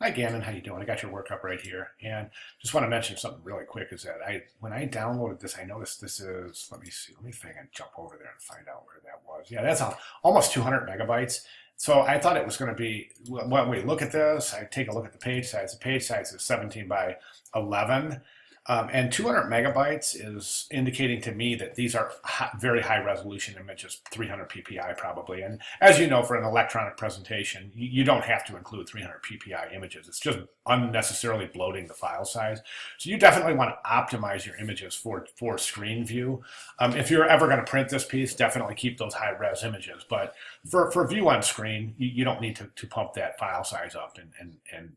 Hi Gannon, how you doing? I got your work up right here, and just want to mention something really quick. Is that when I downloaded this, I noticed this is. Let me see. Let me think and jump over there and find out where that was. Yeah, that's almost 200 megabytes. So I thought it was going to be. When we look at this, I take a look at the page size. The page size is 17 by 11. And 200 megabytes is indicating to me that these are very high resolution images, 300 ppi probably. And as you know, for an electronic presentation, you don't have to include 300 ppi images. It's just unnecessarily bloating the file size. So you definitely want to optimize your images for screen view. If you're ever going to print this piece, definitely keep those high res images. But for view on screen, you don't need to pump that file size up and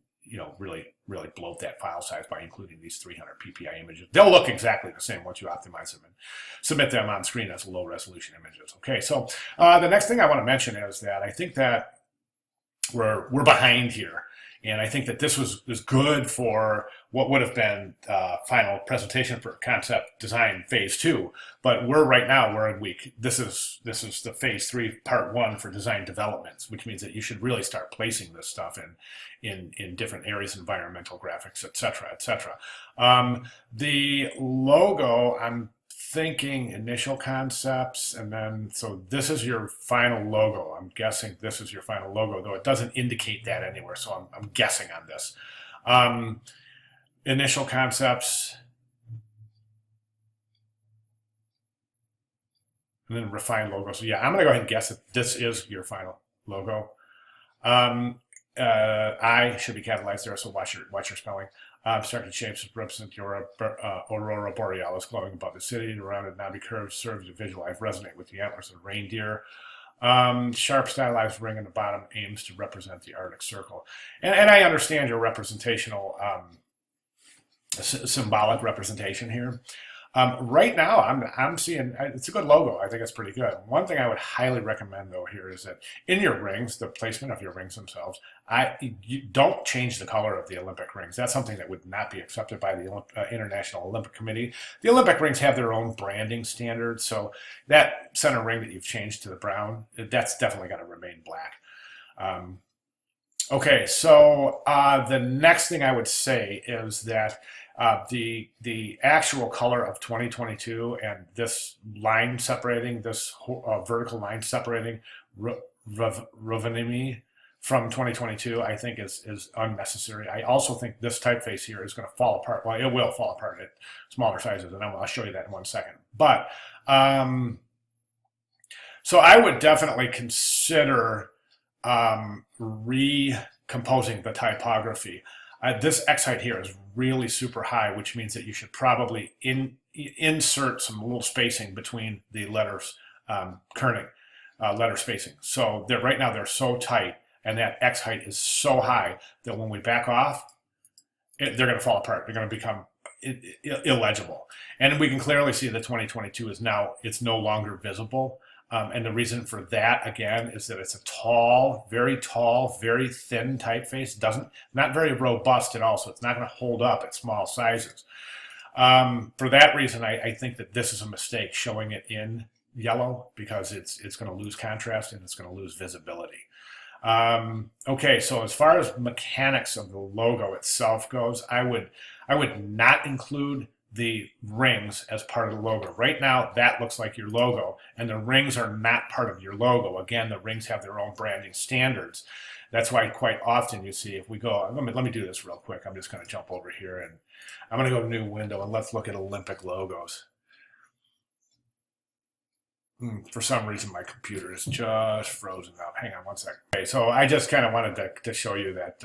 really bloat that file size by including these 300 ppi images. They'll look exactly the same once you optimize them and submit them on screen as low resolution images. Okay, so the next thing I want to mention is that I think that we're behind here. And I think that this was good for what would have been final presentation for concept design phase 2. But we're in week. This is the phase 3 part 1 for design developments, which means that you should really start placing this stuff in different areas, environmental graphics, et cetera, et cetera. The logo, I'm thinking initial concepts, and then so this is your final logo. I'm guessing this is your final logo, though it doesn't indicate that anywhere, so I'm guessing on this. Initial concepts, and then refine logo. So yeah, I'm gonna go ahead and guess that this is your final logo. I should be capitalized there, so watch your spelling. Abstracted shapes represent your aurora borealis glowing above the city. The rounded knobby curves serve to visualize, resonate with the antlers of reindeer. Sharp stylized ring in the bottom aims to represent the Arctic Circle. And I understand your representational, symbolic representation here. Right now, I'm seeing it's a good logo. I think it's pretty good. One thing I would highly recommend though here is that in your rings, the placement of your rings themselves, you don't change the color of the Olympic rings. That's something that would not be accepted by the International Olympic Committee. The Olympic rings have their own branding standards, so that center ring that you've changed to the brown, that's definitely going to remain black. Okay, so the next thing I would say is that the actual color of 2022 and this line separating, this vertical line separating Rovaniemi from 2022, I think is unnecessary. I also think this typeface here is going to fall apart. Well, it will fall apart at smaller sizes, and I'll show you that in 1 second. But so I would definitely consider recomposing the typography. This X height here is really super high, which means that you should probably insert some little spacing between the letters, kerning, letter spacing. So right now they're so tight, and that X height is so high that when we back off, they're going to fall apart. They're going to become illegible. And we can clearly see that 2022 is now, it's no longer visible. And the reason for that, again, is that it's a tall, very thin typeface. Not very robust at all, so it's not going to hold up at small sizes. For that reason, I think that this is a mistake showing it in yellow, because it's going to lose contrast and it's going to lose visibility. Okay, so as far as mechanics of the logo itself goes, I would not include the rings as part of the logo. Right now, that looks like your logo, and the rings are not part of your logo. Again, the rings have their own branding standards. That's why quite often you see, if we go, let me do this real quick. I'm just going to jump over here, and I'm going to go to new window, and let's look at Olympic logos. For some reason, my computer is just frozen up. Hang on 1 second. Okay, so I just kind of wanted to show you that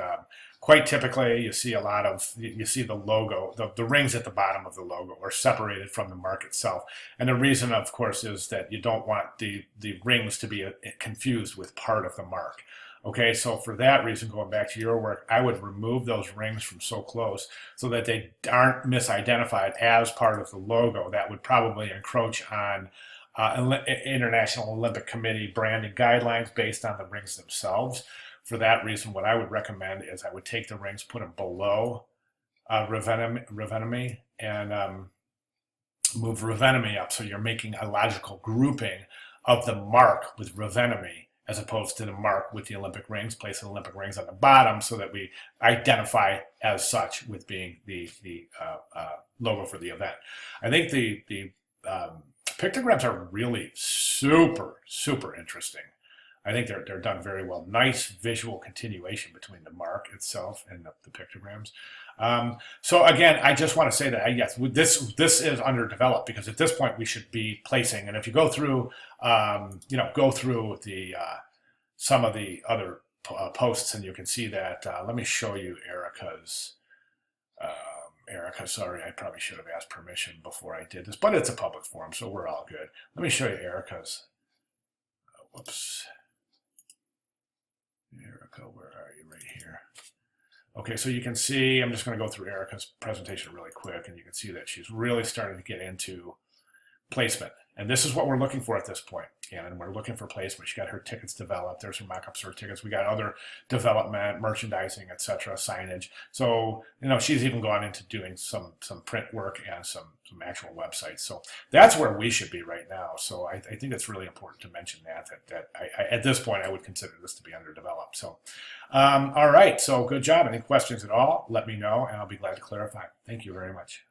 quite typically you see the logo, the rings at the bottom of the logo are separated from the mark itself. And the reason, of course, is that you don't want the rings to be confused with part of the mark. Okay, so for that reason, going back to your work, I would remove those rings from so close so that they aren't misidentified as part of the logo. That would probably encroach on International Olympic Committee branding guidelines based on the rings themselves. For that reason, what I would recommend is I would take the rings, put them below Rovaniemi, and move Rovaniemi up, so you're making a logical grouping of the mark with Rovaniemi as opposed to the mark with the Olympic rings, place the Olympic rings on the bottom so that we identify as such with being the logo for the event. I think the pictograms are really super interesting. I think they're done very well. Nice visual continuation between the mark itself and the pictograms. So again, I just want to say that yes, this is underdeveloped because at this point we should be placing. And if you go through, go through the some of the other posts, and you can see that. Let me show you Erica's. Erica, sorry, I probably should have asked permission before I did this, but it's a public forum, so we're all good. Let me show you Erica's. Whoops. Erica, where are you? Right here. Okay, so you can see, I'm just going to go through Erica's presentation really quick, and you can see that she's really starting to get into placement. And this is what we're looking for at this point. And we're looking for placement. She got her tickets developed. There's some mock-ups for her tickets. We got other development, merchandising, etc., signage. So, she's even gone into doing some print work and some actual websites. So that's where we should be right now. So I think it's really important to mention that I, at this point, I would consider this to be underdeveloped. So, all right. So good job. Any questions at all, let me know, and I'll be glad to clarify. Thank you very much.